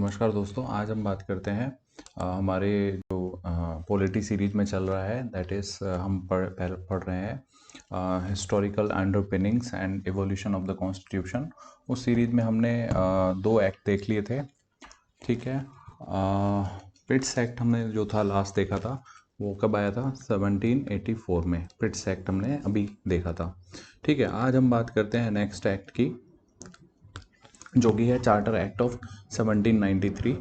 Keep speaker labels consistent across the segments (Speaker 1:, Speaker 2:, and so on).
Speaker 1: नमस्कार दोस्तों, आज हम बात करते हैं हमारे जो पॉलिटी सीरीज में चल रहा है, दैट इज़ हम पढ़ रहे हैं historical underpinnings and evolution of the constitution. उस सीरीज में हमने दो एक्ट देख लिए थे। ठीक है, पिट्स एक्ट हमने जो था लास्ट देखा था, वो कब आया था? 1784 में पिट्स एक्ट हमने अभी देखा था। ठीक है, आज हम बात करते हैं नेक्स्ट एक्ट की, जो कि है चार्टर एक्ट ऑफ 1793।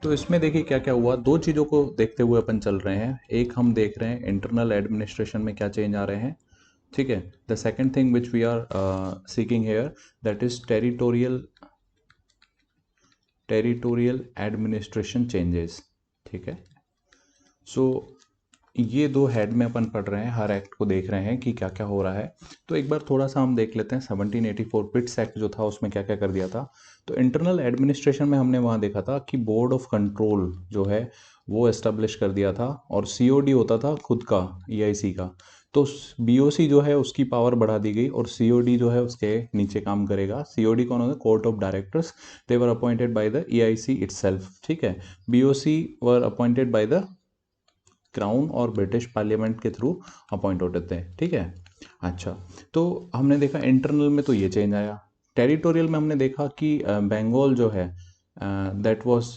Speaker 1: तो इसमें देखिए क्या क्या हुआ। दो चीज़ों को देखते हुए अपन चल रहे हैं। एक हम देख रहे हैं इंटरनल एडमिनिस्ट्रेशन में क्या चेंज आ रहे हैं। ठीक है, the second thing which we are seeking here, that is territorial administration changes. ठीक है, सो ये दो हेड में अपन पढ़ रहे हैं, हर एक्ट को देख रहे हैं कि क्या क्या हो रहा है। तो एक बार थोड़ा सा हम देख लेते हैं 1784 पिट्स एक्ट जो था उसमें क्या क्या कर दिया था। तो इंटरनल एडमिनिस्ट्रेशन में हमने वहाँ देखा था कि बोर्ड ऑफ कंट्रोल जो है वो एस्टेब्लिश कर दिया था, और सीओडी होता था खुद का ईआईसी का। तो बीओसी जो है उसकी पावर बढ़ा दी गई, और सीओडी जो है उसके नीचे काम करेगा। सीओडी कौन होता है? Court of directors. They were appointed by the EIC itself. ठीक है, BOC were appointed by the crown और ब्रिटिश पार्लियामेंट के थ्रू अपॉइंट होते थे। ठीक है, अच्छा, तो हमने देखा इंटरनल में तो ये चेंज आया। टेरिटोरियल में हमने देखा कि बंगाल जो है that was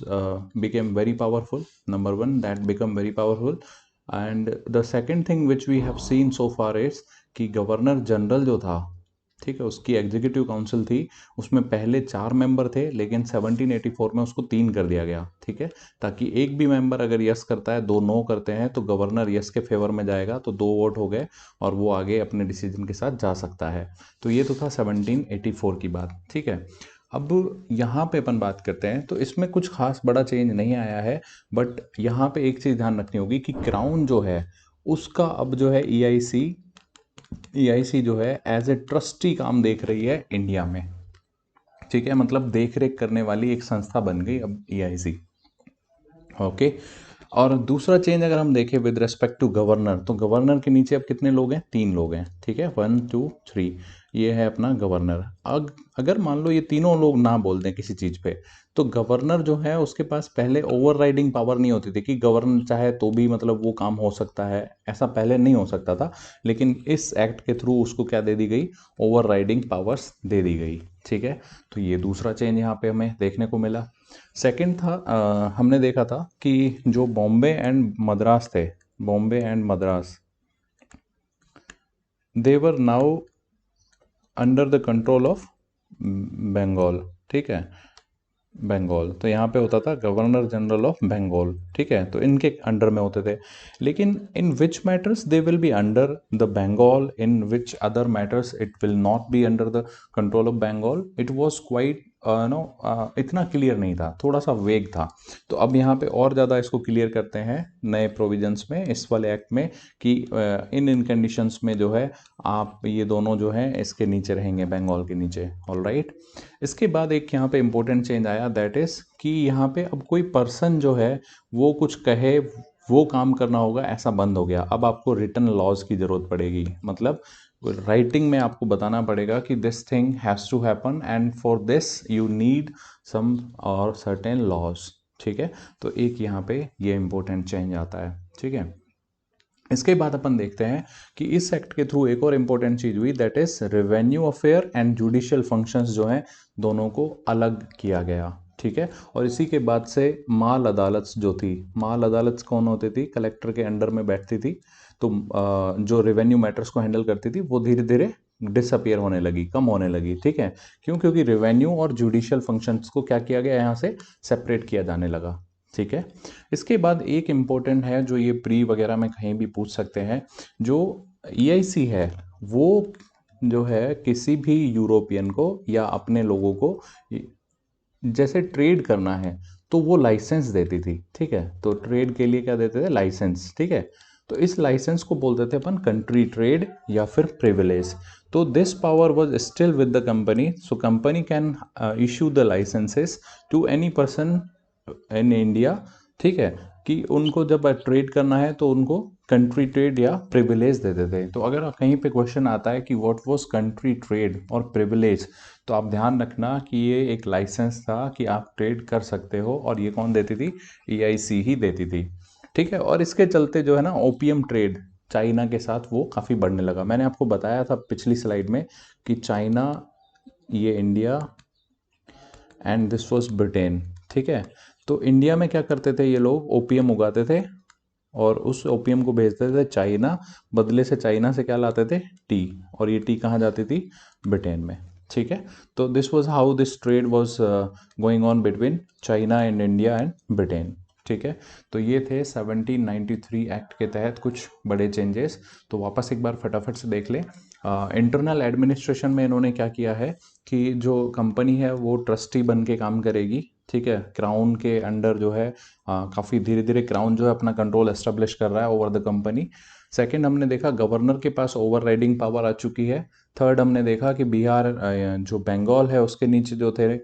Speaker 1: became very powerful. Number one, that become very powerful. And the second thing which we have seen so far is कि गवर्नर जनरल जो था, ठीक है, उसकी एग्जीक्यूटिव काउंसिल थी, उसमें पहले 4 मेंबर थे, लेकिन 1784 में उसको 3 कर दिया गया। ठीक है, ताकि एक भी मेंबर अगर यस करता है, 2 नो करते हैं, तो गवर्नर यस के फेवर में जाएगा, तो 2 वोट हो गए और वो आगे अपने डिसीजन के साथ जा सकता है। तो ये तो था 1784 की बात। ठीक है, अब यहाँ पे अपन बात करते हैं, तो इसमें कुछ खास बड़ा चेंज नहीं आया है, बट यहाँ पे एक चीज़ ध्यान रखनी होगी कि क्राउन जो है उसका अब जो है ईआईसी जो है एज ए ट्रस्टी काम देख रही है इंडिया में। ठीक है, मतलब देख रेख करने वाली एक संस्था बन गई अब ईआईसी। ओके, और दूसरा चेंज अगर हम देखें विद रिस्पेक्ट टू गवर्नर, तो गवर्नर के नीचे अब कितने लोग हैं? 3 लोग हैं। ठीक है, 1 2 3, ये है अपना गवर्नर। अगर मान लो ये तीनों लोग ना बोल दें किसी चीज़ पे, तो गवर्नर जो है उसके पास पहले ओवर राइडिंग पावर नहीं होती थी कि गवर्नर चाहे तो भी मतलब वो काम हो सकता है, ऐसा पहले नहीं हो सकता था। लेकिन इस एक्ट के थ्रू उसको क्या दे दी गई? ओवर राइडिंग पावर्स दे दी गई। ठीक है, तो ये दूसरा चेंज यहाँ पे हमें देखने को मिला। सेकंड था हमने देखा था कि जो बॉम्बे एंड मद्रास थे, Bombay and Madras, they were now under the control of Bengal. ठीक है, बंगाल, तो यहाँ पे होता था गवर्नर जनरल ऑफ बंगाल। ठीक है, तो इनके अंडर में होते थे। लेकिन in which matters they will be under the Bengal, in which other matters it will not be under the control of Bengal. It was quite इतना क्लियर नहीं था, थोड़ा सा वेग था। तो अब यहाँ पे और ज़्यादा इसको क्लियर करते हैं नए प्रोविजंस में, इस वाले एक्ट में, कि इन कंडीशंस में जो है आप ये दोनों जो हैं इसके नीचे रहेंगे, बंगाल के नीचे। ऑल राइट, इसके बाद एक यहाँ पे इम्पोर्टेंट चेंज आया, दैट इज़ कि यहाँ पे अब कोई पर्सन जो है वो कुछ कहे वो काम करना होगा, ऐसा बंद हो गया। अब आपको रिटन लॉज की ज़रूरत पड़ेगी, मतलब राइटिंग में आपको बताना पड़ेगा कि this thing has to happen and for this you need some और सर्टेन लॉज। ठीक है, तो एक यहाँ पे ये इम्पोर्टेंट चेंज आता है। ठीक है, इसके बाद अपन देखते हैं कि इस एक्ट के थ्रू एक और इम्पोर्टेंट चीज़ हुई, that is revenue affair and judicial functions जो हैं दोनों को अलग किया गया। ठीक है, और इसी के बाद से माल अदालत जो थी, माल अदालत कौन होती थी? कलेक्टर के अंडर में बैठती थी। तो जो रेवेन्यू मैटर्स को हैंडल करती थी वो धीरे धीरे डिसअपियर होने लगी, कम होने लगी। ठीक है, क्यों? क्योंकि रेवेन्यू और जुडिशियल फंक्शंस को क्या किया गया, यहाँ से सेपरेट किया जाने लगा। ठीक है, इसके बाद एक इम्पोर्टेंट है जो ये प्री वगैरह में कहीं भी पूछ सकते हैं, जो ईआईसी है वो जो है किसी भी यूरोपियन को या अपने लोगों को जैसे ट्रेड करना है तो वो लाइसेंस देती थी। ठीक है, तो ट्रेड के लिए क्या देते थे? लाइसेंस। ठीक है, तो इस लाइसेंस को बोलते थे अपन कंट्री ट्रेड या फिर प्रिविलेज। तो this power was still with the company, so company can issue the licences to any person in India. ठीक है, कि उनको जब ट्रेड करना है तो उनको कंट्री ट्रेड या प्रिविलेज देते थे। तो अगर कहीं पे क्वेश्चन आता है कि व्हाट वाज कंट्री ट्रेड और प्रिविलेज, तो आप ध्यान रखना कि ये एक लाइसेंस था कि आप ट्रेड कर सकते हो, और ये कौन देती थी? EIC ही देती थी। ठीक है, और इसके चलते जो है ना ओपियम ट्रेड चाइना के साथ वो काफ़ी बढ़ने लगा। मैंने आपको बताया था पिछली स्लाइड में कि चाइना, ये India and this was Britain. ठीक है, तो इंडिया में क्या करते थे ये लोग? ओपियम उगाते थे और उस ओपियम को भेजते थे चाइना, बदले से चाइना से क्या लाते थे? टी, और ये टी कहाँ जाती थी? ब्रिटेन में। ठीक है, तो this was how this trade was going on between China and India and Britain. ठीक है, तो ये थे 1793 एक्ट के तहत कुछ बड़े चेंजेस। तो वापस एक बार फटाफट से देख लें। इंटरनल एडमिनिस्ट्रेशन में इन्होंने क्या किया है कि जो कंपनी है वो ट्रस्टी बन के काम करेगी। ठीक है, क्राउन के अंडर जो है काफ़ी धीरे धीरे क्राउन जो है अपना कंट्रोल एस्टेब्लिश कर रहा है ओवर द कंपनी। सेकंड हमने देखा गवर्नर के पास ओवर राइडिंग पावर आ चुकी है। थर्ड हमने देखा कि बिहार जो बंगाल है उसके नीचे जो थे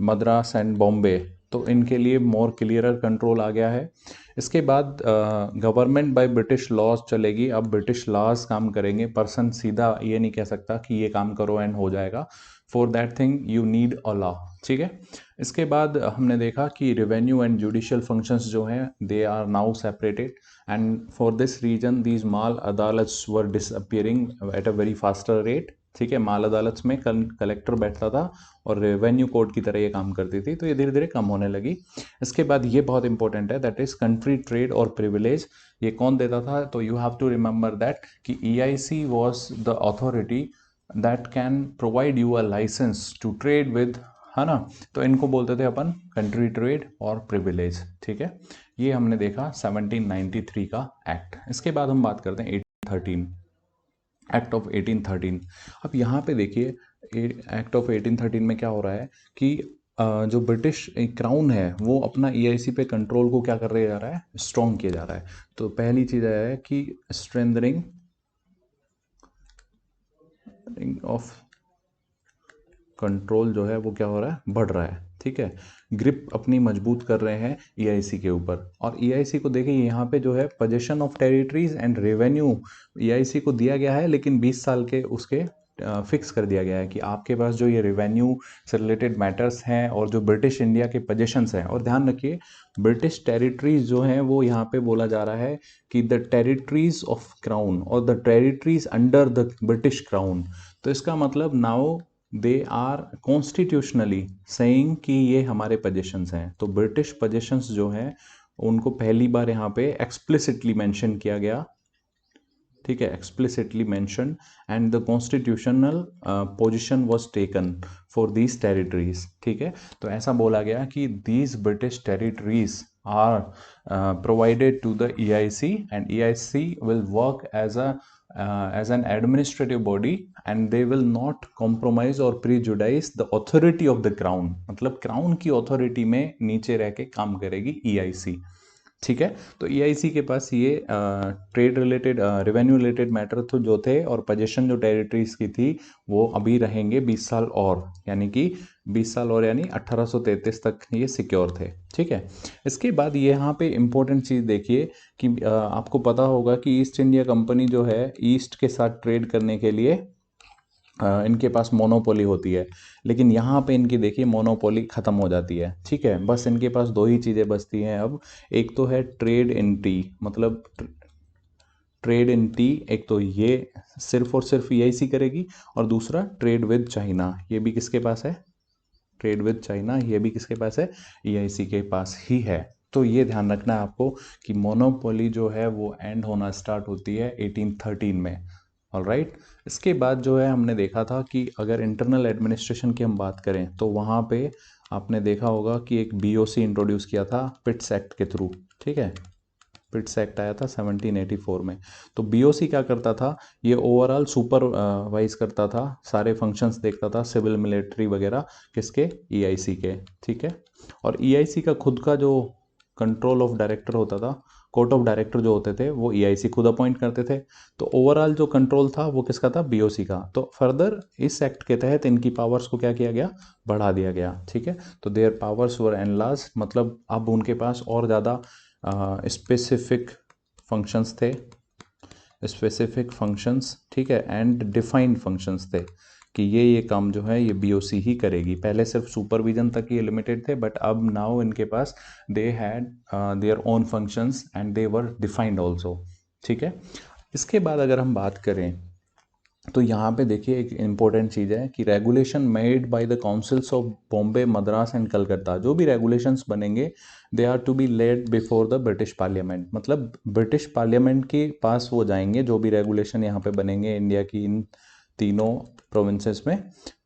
Speaker 1: मद्रास एंड बॉम्बे, तो इनके लिए मोर क्लियरर कंट्रोल आ गया है। इसके बाद गवर्नमेंट बाय ब्रिटिश लॉज चलेगी। अब ब्रिटिश लॉज काम करेंगे, पर्सन सीधा ये नहीं कह सकता कि ये काम करो एंड हो जाएगा। For that thing you need a law. ठीक है, इसके बाद हमने देखा कि रेवेन्यू एंड जुडिशियल फंक्शंस जो हैं they are now separated, and for this reason these माल अदालत्स were disappearing at a very faster rate. ठीक है, माल अदालत में कलेक्टर बैठता था और रेवेन्यू कोर्ट की तरह ये काम करती थी, तो ये धीरे धीरे कम होने लगी। इसके बाद ये बहुत इंपॉर्टेंट है, दैट इज कंट्री ट्रेड और प्रिविलेज। ये कौन देता था? तो you have to remember that कि EIC was the authority that can provide you a licence to trade with, है ना। तो इनको बोलते थे अपन कंट्री ट्रेड और प्रिविलेज। ठीक है, ये हमने देखा 1793 का एक्ट। इसके बाद हम बात करते हैं 1813, एक्ट ऑफ 1813। अब यहाँ पे देखिए एक्ट ऑफ 1813 में क्या हो रहा है कि जो ब्रिटिश क्राउन है वो अपना EIC पे कंट्रोल को क्या कर रहा जा रहा है? स्ट्रॉन्ग किया जा रहा है। तो पहली चीज़ है कि स्ट्रेंथनिंग ऑफ कंट्रोल जो है वो क्या हो रहा है? बढ़ रहा है। ठीक है, ग्रिप अपनी मजबूत कर रहे हैं EIC के ऊपर। और EIC को देखिए यहाँ पे जो है position of territories and revenue EIC को दिया गया है, लेकिन 20 साल के उसके फिक्स कर दिया गया है कि आपके पास जो ये रेवेन्यू से रिलेटेड मैटर्स हैं और जो ब्रिटिश इंडिया के पोजीशंस हैं। और ध्यान रखिए ब्रिटिश टेरिटरीज जो हैं वो यहाँ पे बोला जा रहा है कि द टेरिटरीज ऑफ क्राउन और the territories under the British crown. तो इसका मतलब now they are constitutionally saying कि ये हमारे पोजीशंस हैं। तो ब्रिटिश पोजीशंस जो हैं उनको पहली बार यहाँ पे एक्सप्लिसिटली मेंशन किया गया। ठीक है, explicitly mention and the constitutional position was taken for these territories. ठीक है, तो ऐसा बोला गया कि these British territories are provided to the EIC and EIC will work as an administrative body and they will not compromise or prejudice the authority of the crown। मतलब crown की authority में नीचे रह के काम करेगी EIC। ठीक है, तो EIC के पास ये trade related revenue related matter तो जो थे, और पोजीशन जो टेरिटरीज की थी वो अभी रहेंगे 20 साल और, यानी कि 20 साल और यानी 1833 तक ये सिक्योर थे। ठीक है, इसके बाद ये यहाँ पे इम्पोर्टेंट चीज़ देखिए कि आपको पता होगा कि ईस्ट इंडिया कंपनी जो है ईस्ट के साथ ट्रेड करने के लिए इनके पास मोनोपोली होती है, लेकिन यहाँ पे इनकी देखिए मोनोपोली ख़त्म हो जाती है। ठीक है, बस इनके पास दो ही चीज़ें बचती हैं अब। एक तो है ट्रेड इन टी, मतलब ट्रेड इन टी, एक तो ये सिर्फ और सिर्फ EIC करेगी, और दूसरा ट्रेड विद चाइना, ये भी किसके पास है? ट्रेड विद चाइना, ये भी किसके पास है? EIC के पास ही है। तो ये ध्यान रखना है आपको कि मोनोपोली जो है वो एंड होना स्टार्ट होती है 1813 में। ऑलराइट, इसके बाद जो है हमने देखा था कि अगर इंटरनल एडमिनिस्ट्रेशन की हम बात करें तो वहाँ पे आपने देखा होगा कि एक BOC इंट्रोड्यूस किया था पिट्स एक्ट के थ्रू। ठीक है, पिट्स एक्ट आया था 1784 में। तो BOC क्या करता था? ये ओवरऑल सुपरवाइज करता था, सारे फंक्शंस देखता था, सिविल मिलिट्री वगैरह, किसके? EIC के। ठीक है, और EIC का खुद का जो कंट्रोल ऑफ डायरेक्टर होता था, कोर्ट ऑफ डायरेक्टर जो होते थे वो EIC खुद अपॉइंट करते थे। तो ओवरऑल जो कंट्रोल था वो किसका था? BOC का। तो फर्दर इस एक्ट के तहत इनकी पावर्स को क्या किया गया? बढ़ा दिया गया। ठीक है, तो देयर पावर्स वर एनलार्ज, मतलब अब उनके पास और ज़्यादा स्पेसिफिक फंक्शंस थे, स्पेसिफिक फंक्शंस, ठीक है, एंड डिफाइंड फंक्शंस थे कि ये काम जो है ये बीओसी ही करेगी। पहले सिर्फ सुपरविजन तक ही लिमिटेड थे, बट अब नाउ इनके पास they had their own functions and they were defined also, ठीक है। इसके बाद अगर हम बात करें तो यहाँ पे देखिए एक इम्पोर्टेंट चीज़ है कि regulation made by the councils of Bombay, Madras and Calcutta, जो भी रेगुलेशंस बनेंगे they are to be laid before the British parliament, मतलब ब्रिटिश पार्लियामेंट के पास वो जाएंगे, जो भी रेगुलेशन यहाँ पे बनेंगे इंडिया की इन तीनों प्रोविंसेस में,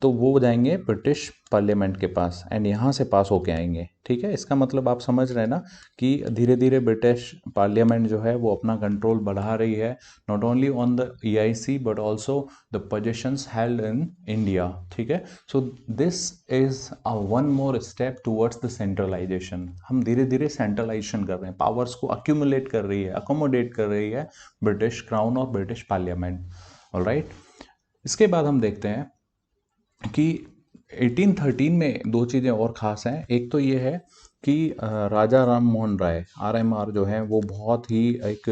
Speaker 1: तो वो जाएंगे ब्रिटिश पार्लियामेंट के पास एंड यहाँ से पास होके आएंगे, ठीक है। इसका मतलब आप समझ रहे हैं ना कि धीरे धीरे ब्रिटिश पार्लियामेंट जो है वो अपना कंट्रोल बढ़ा रही है, not only on the EIC but also the positions held in India, ठीक है। So this is a one more step towards the centralisation. हम धीरे धीरे सेंट्रलाइजेशन कर रहे हैं, पावर्स को अक्यूमुलेट कर रही है, अकोमोडेट कर रही है ब्रिटिश क्राउन और ब्रिटिश पार्लियामेंट, ऑलराइट। इसके बाद हम देखते हैं कि 1813 में दो चीज़ें और ख़ास हैं। एक तो ये है कि राजा राम मोहन राय, आरएमआर जो है वो बहुत ही एक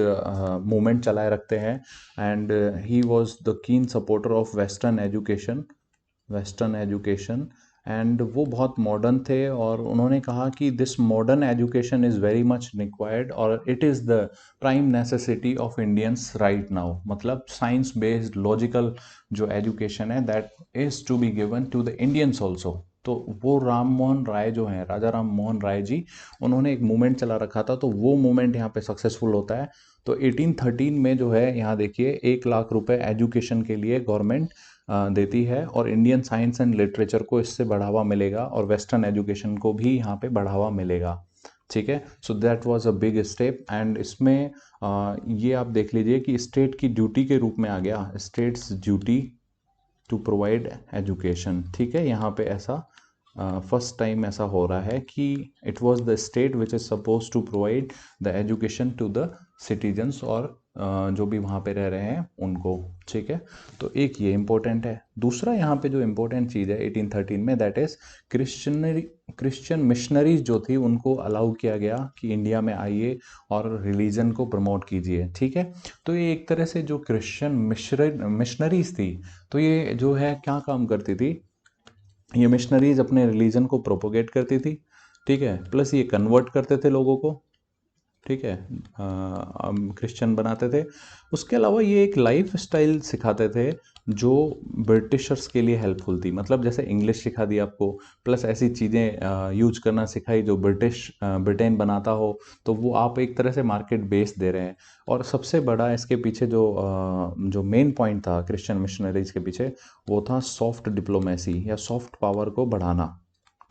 Speaker 1: मूवमेंट चलाए रखते हैं and he was the keen supporter of western education, western education, and वो बहुत मॉडर्न थे और उन्होंने कहा कि this modern education is very much required और it is the prime necessity of Indians right now, मतलब साइंस बेस्ड लॉजिकल जो एजुकेशन है that is to be given to the Indians also. तो वो राम मोहन राय जो हैं, राजा राम मोहन राय जी, उन्होंने एक मूवमेंट चला रखा था, तो वो मूवमेंट यहाँ पे सक्सेसफुल होता है। तो 1813 में जो है यहाँ देखिए 1 लाख रुपए एजुकेशन के लिए गवर्नमेंट देती है और इंडियन साइंस एंड लिटरेचर को इससे बढ़ावा मिलेगा और वेस्टर्न एजुकेशन को भी यहाँ पे बढ़ावा मिलेगा, ठीक है। So that was a big step and इसमें ये आप देख लीजिए कि स्टेट की ड्यूटी के रूप में आ गया, state's duty to provide education, ठीक है। यहाँ पे ऐसा फर्स्ट टाइम ऐसा हो रहा है कि it was the state which is suppose to provide the education to the citizens और जो भी वहाँ पे रह रहे हैं उनको, ठीक है। तो एक ये इम्पोर्टेंट है। दूसरा यहाँ पे जो इम्पोर्टेंट चीज़ है 1813 में, दैट इज़ क्रिश्चियन मिशनरीज जो थी उनको अलाउ किया गया कि इंडिया में आइए और रिलीजन को प्रमोट कीजिए, ठीक है। तो ये एक तरह से जो क्रिश्चियन मिशनरीज थी, तो ये जो है क्या काम करती थी, ये मिशनरीज अपने रिलीजन को प्रोपोगेट करती थी, ठीक है, प्लस ये कन्वर्ट करते थे लोगों को, ठीक है, क्रिश्चियन बनाते थे। उसके अलावा ये एक लाइफ स्टाइल सिखाते थे जो ब्रिटिशर्स के लिए हेल्पफुल थी, मतलब जैसे इंग्लिश सिखा दी आपको, प्लस ऐसी चीज़ें यूज करना सिखाई जो ब्रिटेन बनाता हो, तो वो आप एक तरह से मार्केट बेस दे रहे हैं। और सबसे बड़ा इसके पीछे जो मेन पॉइंट था क्रिश्चियन मिशनरीज के पीछे, वो था सॉफ्ट डिप्लोमेसी या सॉफ्ट पावर को बढ़ाना,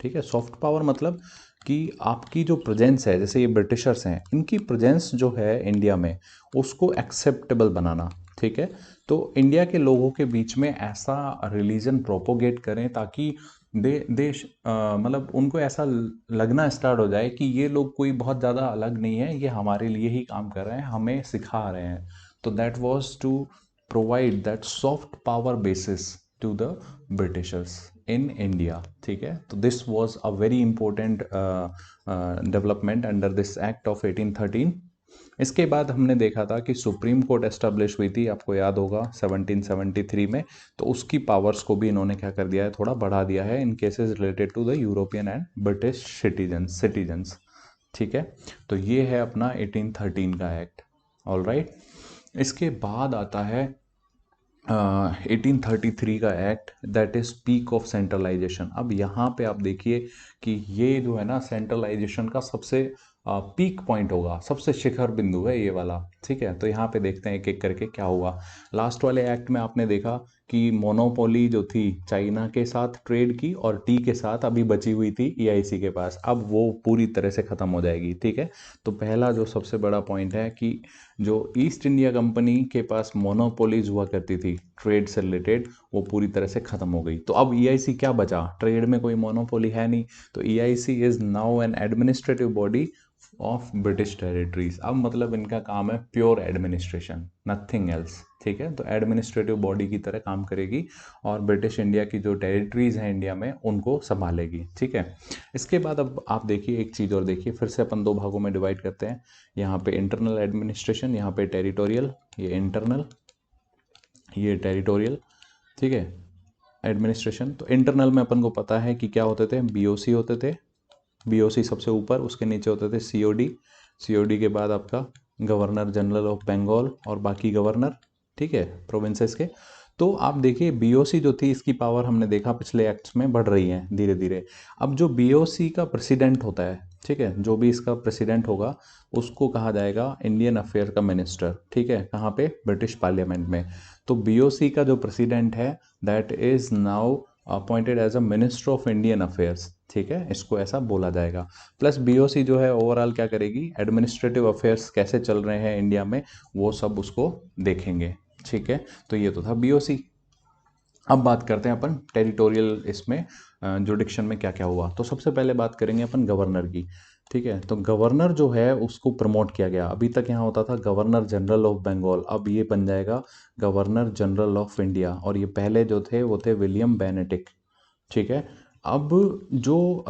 Speaker 1: ठीक है। सॉफ्ट पावर मतलब कि आपकी जो प्रेजेंस है, जैसे ये ब्रिटिशर्स हैं, इनकी प्रेजेंस जो है इंडिया में उसको एक्सेप्टेबल बनाना, ठीक है। तो इंडिया के लोगों के बीच में ऐसा रिलीजन प्रोपोगेट करें ताकि देश मतलब उनको ऐसा लगना स्टार्ट हो जाए कि ये लोग कोई बहुत ज़्यादा अलग नहीं है, ये हमारे लिए ही काम कर रहे हैं, हमें सिखा रहे हैं। तो that was to provide that soft power basis to the Britishers in India, ठीक है। तो this was a very important development under this act of 1813। इसके बाद हमने देखा था कि सुप्रीम कोर्ट एस्टेब्लिश हुई थी, आपको याद होगा 1773 में, तो उसकी पावर्स को भी इन्होंने क्या कर दिया है, थोड़ा बढ़ा दिया है in cases related to the European and British citizens, ठीक है। तो ये है अपना 1813 का एक्ट, ऑल राइट। इसके बाद आता है 1833 का act, that is peak of centralisation. अब यहाँ पे आप देखिए कि ये जो है ना सेंट्रलाइजेशन का सबसे पीक पॉइंट होगा, सबसे शिखर बिंदु है ये वाला, ठीक है। तो यहाँ पे देखते हैं एक एक करके क्या हुआ। लास्ट वाले एक्ट में आपने देखा कि मोनोपोली जो थी चाइना के साथ ट्रेड की और टी के साथ अभी बची हुई थी ईआईसी के पास, अब वो पूरी तरह से ख़त्म हो जाएगी, ठीक है। तो पहला जो सबसे बड़ा पॉइंट है कि जो ईस्ट इंडिया कंपनी के पास मोनोपोलीज हुआ करती थी ट्रेड से रिलेटेड, वो पूरी तरह से ख़त्म हो गई। तो अब ईआईसी क्या बचा, ट्रेड में कोई मोनोपोली है नहीं, तो EIC is now N administrative body of British territories. अब मतलब इनका काम है प्योर एडमिनिस्ट्रेशन, नथिंग एल्स, ठीक है। तो एडमिनिस्ट्रेटिव बॉडी की तरह काम करेगी और ब्रिटिश इंडिया की जो टेरिटरीज हैं इंडिया में उनको संभालेगी, ठीक है। इसके बाद अब आप देखिए एक चीज़ और देखिए, फिर से अपन दो भागों में डिवाइड करते हैं। यहाँ पे इंटरनल एडमिनिस्ट्रेशन, यहाँ पे टेरिटोरियल, ये इंटरनल, ये टेरिटोरियल, ठीक है, एडमिनिस्ट्रेशन। तो इंटरनल में अपन को पता है कि क्या होते थे, बीओसी होते थे, बीओसी सबसे ऊपर, उसके नीचे होते थे सीओडी, सीओडी के बाद आपका गवर्नर जनरल ऑफ बंगाल और बाकी गवर्नर, ठीक है, प्रोविंसेस के। तो आप देखिए बीओसी जो थी इसकी पावर हमने देखा पिछले एक्ट्स में बढ़ रही है धीरे धीरे। अब जो बीओसी का प्रेसिडेंट होता है, ठीक है, जो भी इसका प्रेसिडेंट होगा उसको कहा जाएगा इंडियन अफेयर का मिनिस्टर, ठीक है, कहाँ पे, ब्रिटिश पार्लियामेंट में। तो बीओसी का जो प्रेसिडेंट है that is now appointed as a minister of Indian affairs, ठीक है, इसको ऐसा बोला जाएगा। प्लस बीओसी जो है ओवरऑल क्या करेगी, एडमिनिस्ट्रेटिव अफेयर्स कैसे चल रहे हैं इंडिया में वो सब उसको देखेंगे, ठीक है। तो ये तो था बीओसी। अब बात करते हैं अपन टेरिटोरियल इसमें जुडिक्शन में क्या क्या हुआ। तो सबसे पहले बात करेंगे अपन गवर्नर की, ठीक है। तो गवर्नर जो है उसको प्रमोट किया गया। अभी तक यहाँ होता था गवर्नर जनरल ऑफ बंगाल, अब ये बन जाएगा गवर्नर जनरल ऑफ इंडिया। और ये पहले जो थे वो थे विलियम बेनेटिक, ठीक है। अब जो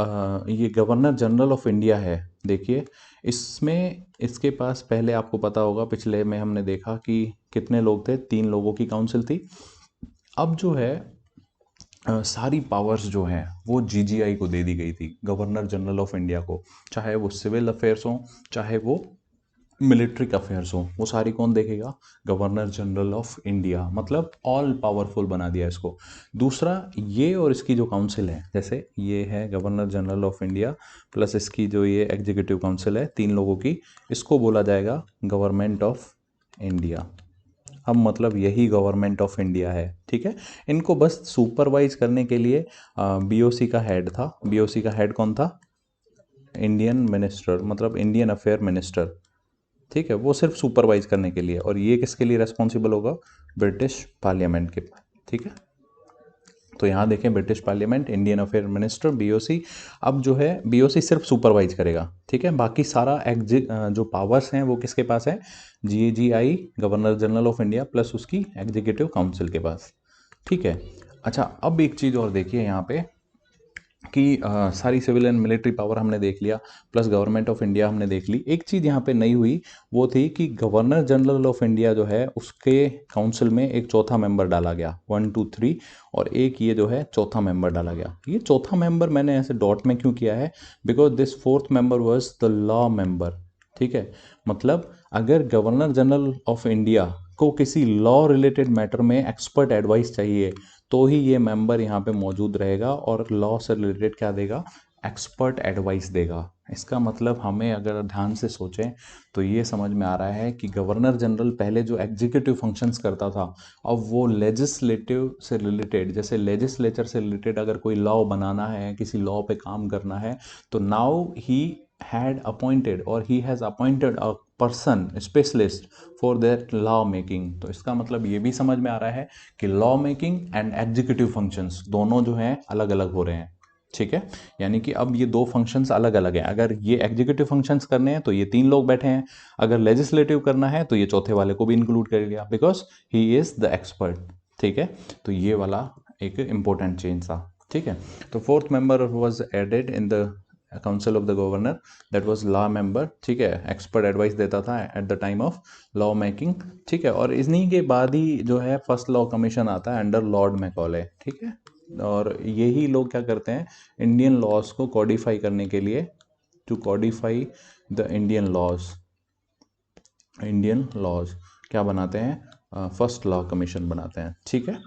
Speaker 1: ये गवर्नर जनरल ऑफ इंडिया है, देखिए इसमें इसके पास पहले आपको पता होगा पिछले में हमने देखा कि कितने लोग थे, 3 लोगों की काउंसिल थी। अब जो है सारी पावर्स जो हैं वो जीजीआई को दे दी गई थी, गवर्नर जनरल ऑफ इंडिया को, चाहे वो सिविल अफेयर्स हों चाहे वो मिलिट्री अफेयर्स हों, वो सारी कौन देखेगा, गवर्नर जनरल ऑफ इंडिया, मतलब ऑल पावरफुल बना दिया इसको। दूसरा ये और इसकी जो काउंसिल है, जैसे ये है governor general of India plus इसकी जो ये एग्जीक्यूटिव काउंसिल है 3 लोगों की, इसको बोला जाएगा गवर्नमेंट ऑफ इंडिया। अब मतलब यही गवर्नमेंट ऑफ इंडिया है, ठीक है। इनको बस सुपरवाइज करने के लिए बीओसी का हेड था, बीओसी का हेड कौन था, इंडियन मिनिस्टर, मतलब इंडियन अफेयर मिनिस्टर, ठीक है, वो सिर्फ सुपरवाइज करने के लिए। और ये किसके लिए रेस्पॉन्सिबल होगा, ब्रिटिश पार्लियामेंट के, ठीक है। तो यहाँ देखें British parliament, Indian affair minister, BOC. अब जो है बीओसी सिर्फ सुपरवाइज करेगा, ठीक है, बाकी सारा जो पावर्स हैं वो किसके पास है, GGI governor general of India plus उसकी एग्जीक्यूटिव काउंसिल के पास, ठीक है। अच्छा अब एक चीज़ और देखिए यहाँ पे कि सारी सिविल एंड मिलिट्री पावर हमने देख लिया प्लस गवर्नमेंट ऑफ इंडिया हमने देख ली। एक चीज़ यहाँ पे नई हुई वो थी कि गवर्नर जनरल ऑफ इंडिया जो है उसके काउंसिल में एक चौथा मेंबर डाला गया, 1 2 3, और एक ये जो है चौथा मेंबर डाला गया। ये चौथा मेंबर मैंने ऐसे डॉट में क्यों किया है, because this fourth member was the law member, ठीक है। मतलब अगर गवर्नर जनरल ऑफ इंडिया को किसी लॉ रिलेटेड मैटर में एक्सपर्ट एडवाइस चाहिए तो ही ये मेंबर यहाँ पे मौजूद रहेगा और लॉ से रिलेटेड क्या देगा, एक्सपर्ट एडवाइस देगा। इसका मतलब हमें अगर ध्यान से सोचें तो ये समझ में आ रहा है कि गवर्नर जनरल पहले जो एग्जीक्यूटिव फंक्शंस करता था अब वो लेजिस्लेटिव से रिलेटेड, जैसे लेजिस्लेचर से रिलेटेड अगर कोई लॉ बनाना है, किसी लॉ पे काम करना है, तो now he had appointed or he has appointed a person specialist for that law making। तो इसका मतलब ये भी समझ में आ रहा है कि law making and executive functions दोनों जो हैं अलग अलग हो रहे हैं, ठीक है। यानी कि अब ये दो फंक्शंस अलग अलग हैं। अगर ये एग्जीक्यूटिव फंक्शंस करने हैं तो ये 3 लोग बैठे हैं, अगर लेजिस्लेटिव करना है तो ये चौथे वाले को भी इंक्लूड कर लिया because he is the expert, ठीक है। तो ये वाला एक इंपॉर्टेंट चेंज था, ठीक है। तो fourth member was added in the council of the governor, that was law member, ठीक है, एक्सपर्ट एडवाइस देता था at the time of law making, ठीक है। और इन्हीं के बाद ही जो है फर्स्ट लॉ कमीशन आता है अंडर लॉर्ड मैकॉले, ठीक है। और यही लोग क्या करते हैं, इंडियन लॉज को कॉडिफाई करने के लिए, to codify the Indian laws, Indian laws क्या बनाते हैं, फर्स्ट लॉ कमीशन बनाते हैं, ठीक है।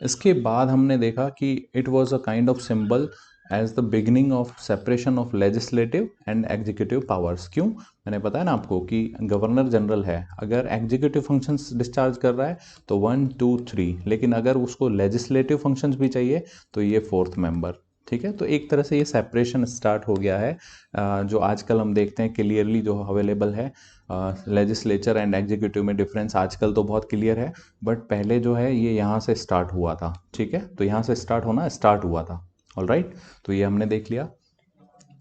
Speaker 1: इसके बाद हमने देखा कि it was a kind of symbol as the beginning of separation of legislative and executive powers. क्यों, मैंने बताया ना आपको कि गवर्नर जनरल है, अगर एग्जीक्यूटिव फंक्शंस डिस्चार्ज कर रहा है तो 1 2 3, लेकिन अगर उसको लेजिस्लेटिव फंक्शंस भी चाहिए तो ये फोर्थ मेंबर, ठीक है। तो एक तरह से ये सेपरेशन स्टार्ट हो गया है, जो आजकल हम देखते हैं क्लियरली जो अवेलेबल है, लेजिस्लेचर एंड एग्जीक्यूटिव में डिफरेंस आजकल तो बहुत क्लियर है, बट पहले जो है ये यहाँ से स्टार्ट हुआ था, ठीक है। तो यहाँ से स्टार्ट होना स्टार्ट हुआ था, ऑलराइट। तो ये हमने देख लिया।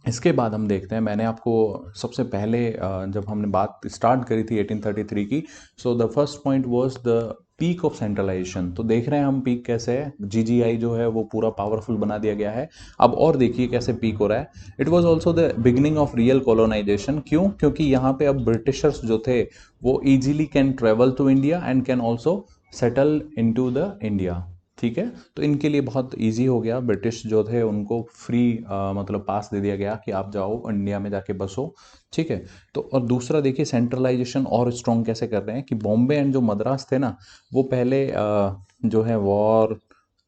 Speaker 1: इसके बाद हम देखते हैं, मैंने आपको सबसे पहले जब हमने बात स्टार्ट करी थी 1833 की, so the first point was the peak of centralisation. तो देख रहे हैं हम पीक कैसे है, जीजीआई जो है वो पूरा पावरफुल बना दिया गया है। अब और देखिए कैसे पीक हो रहा है। It was also the beginning of real colonisation. क्यों? क्योंकि यहाँ पे अब ब्रिटिशर्स जो थे वो easily can travel to India and can also settle into the India. ठीक है, तो इनके लिए बहुत इजी हो गया, ब्रिटिश जो थे उनको फ्री मतलब पास दे दिया गया कि आप जाओ इंडिया में जाके बसो। ठीक है, तो और दूसरा देखिए सेंट्रलाइजेशन और स्ट्रॉन्ग कैसे कर रहे हैं कि बॉम्बे एंड जो मद्रास थे ना, वो पहले जो है वॉर,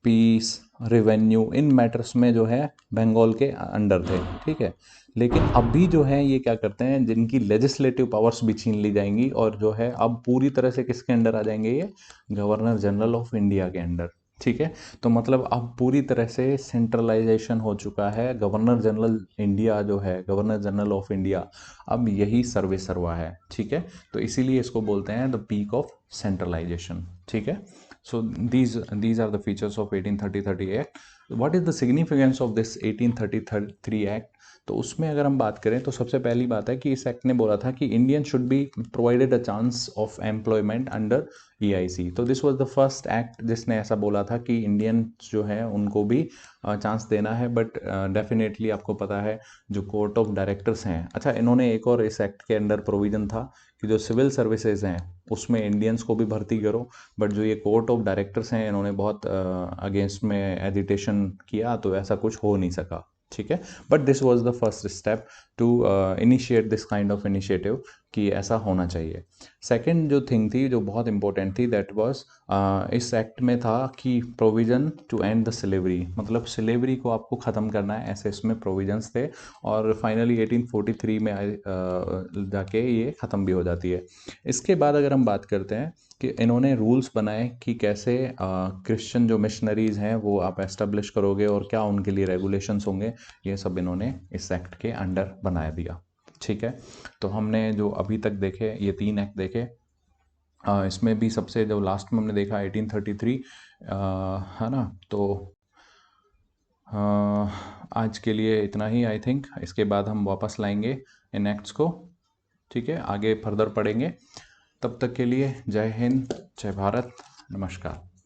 Speaker 1: पीस, रेवेन्यू, इन मैटर्स में जो है बंगाल के अंडर थे। ठीक है, लेकिन अभी जो है ये क्या करते हैं, जिनकी लेजिस्लेटिव पावर्स भी छीन ली जाएंगी और जो है अब पूरी तरह से किसके अंडर आ जाएंगे, ये गवर्नर जनरल ऑफ इंडिया के अंडर। ठीक है, तो मतलब अब पूरी तरह से सेंट्रलाइजेशन हो चुका है। गवर्नर जनरल इंडिया जो है, गवर्नर जनरल ऑफ इंडिया, अब यही सर्वे सर्वा है। ठीक है, तो इसीलिए इसको बोलते हैं द पीक ऑफ सेंट्रलाइजेशन। ठीक है, so these are the features of 1830 act. What is the significance of this 1833 act? तो उसमें अगर हम बात करें तो सबसे पहली बात है कि इस एक्ट ने बोला था कि Indian should be provided a chance of employment under EIC. तो this was the first act जिसने ऐसा बोला था कि इंडियन जो है उनको भी चांस देना है। बट डेफिनेटली आपको पता है जो कोर्ट ऑफ डायरेक्टर्स हैं, अच्छा इन्होंने एक और इस एक्ट के अंडर प्रोविज़न था कि जो सिविल सर्विसेज हैं उसमें इंडियंस को भी भर्ती करो। बट जो ये कोर्ट ऑफ डायरेक्टर्स हैं इन्होंने बहुत अगेंस्ट में एजिटेशन किया, तो ऐसा कुछ हो नहीं सका। ठीक है, but this was the first step to initiate this kind of initiative कि ऐसा होना चाहिए। सेकंड जो थिंग थी जो बहुत इंपॉर्टेंट थी, दैट वाज इस एक्ट में था कि provision to end the slavery, मतलब स्लेवरी को आपको ख़त्म करना है, ऐसे इसमें प्रोविजंस थे। और फाइनली 1843 में जाके ये ख़त्म भी हो जाती है। इसके बाद अगर हम बात करते हैं कि इन्होंने रूल्स बनाए कि कैसे क्रिश्चियन जो मिशनरीज़ हैं वो आप एस्टेब्लिश करोगे और क्या उनके लिए रेगुलेशंस होंगे, ये सब इन्होंने इस एक्ट के अंडर बना दिया। ठीक है, तो हमने जो अभी तक देखे ये 3 एक्ट देखे। इसमें भी सबसे जो लास्ट में हमने देखा 1833, है ना। तो अ, आज के लिए इतना ही आई थिंक। इसके बाद हम वापस लाएंगे इन एक्ट्स को। ठीक है, आगे फर्दर पढ़ेंगे। तब तक के लिए जय हिंद, जय भारत, नमस्कार।